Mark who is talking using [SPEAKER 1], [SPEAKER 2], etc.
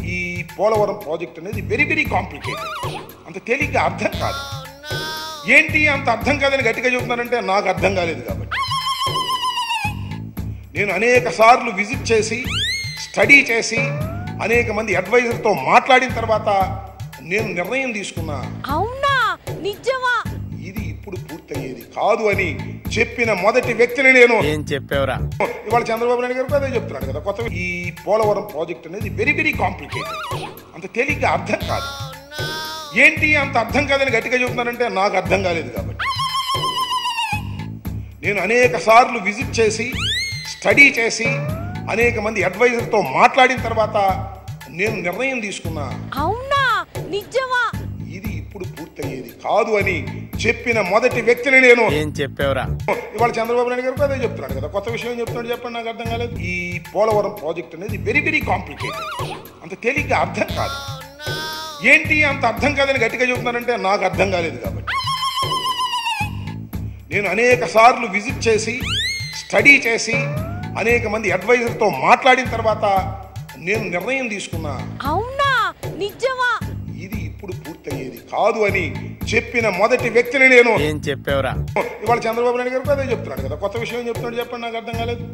[SPEAKER 1] ఈ పోలవరం ప్రాజెక్ట్ అనేది very very complicated. అంత తేలిగ్గా అర్థం కాదు. ఏంటి అంత అర్థం కాదని గట్టిగా చెబుతున్నానంటే నాకు అర్థం కాలేదు కాబట్టి. నేను అనేక సార్లు విజిట్ చేసి స్టడీ చేసి అనేక మంది అడ్వైజర్తో మాట్లాడిన తర్వాత నేను నిర్ణయం తీసుకున్నా.
[SPEAKER 2] అవునా? నిజమా?
[SPEAKER 1] ఇది ఇప్పుడు పూర్తయ్యేది కాదు అని చెప్పిన మొదటి వ్యక్తిని నేను.
[SPEAKER 3] ఏం చెప్పావురా?
[SPEAKER 1] ఇవాళ చంద్రబాబు నాయుడు గారు అదే చెప్తున్నాడు కదా. కొత్త ఈ పోలవరం ప్రాజెక్ట్ అనేది వెరీ వెరీ కాంప్లికేటెడ్. అంత తేలిగ్గా అర్థం కాదు. ఏంటి అంత అర్థం కాదని గట్టిగా చెబుతున్నానంటే నాకు అర్థం కాలేదు కాబట్టి. నేను అనేక సార్లు విజిట్ చేసి స్టడీ చేసి అనేక మంది అడ్వైజర్తో మాట్లాడిన తర్వాత నేను నిర్ణయం తీసుకున్నా.
[SPEAKER 2] అవునా? నిజమా?
[SPEAKER 1] ఇది ఇప్పుడు పూర్తయ్యేది కాదు అని చెప్పిన మొదటి వ్యక్తిని నేను.
[SPEAKER 3] ఏం చెప్పావురా?
[SPEAKER 1] ఇవాళ చంద్రబాబు నాయుడు గారు అదే చెప్తున్నాడు కదా. కొత్త విషయం చెప్తున్నాడు. చెప్పండి, నాకు అర్థం కాలేదు. ఈ పోలవరం ప్రాజెక్ట్ అనేది వెరీ వెరీ కాంప్లికేటెడ్. అంత తేలిగ్గా అర్థం కాదు. ఏంటి అంత అర్థం కాదని గట్టిగా చెబుతున్నానంటే నాకు అర్థం కాలేదు కాబట్టి. నేను అనేక సార్లు విజిట్ చేసి స్టడీ చేసి అనేక మంది అడ్వైజర్తో మాట్లాడిన తర్వాత నేను నిర్ణయం తీసుకున్నా.
[SPEAKER 2] అవునా? నిజమా?
[SPEAKER 1] ఇది ఇప్పుడు పూర్తయ్యేది కాదు అని చెప్పిన మొదటి వ్యక్తిని నేను.
[SPEAKER 3] ఏం చెప్పావురా?
[SPEAKER 1] ఇవాళ చంద్రబాబు నాయుడు గారు అదే చెప్తున్నాడు కదా. కొత్త విషయం చెప్తున్నాడు. చెప్పండి, నాకు అర్థం కాలేదు.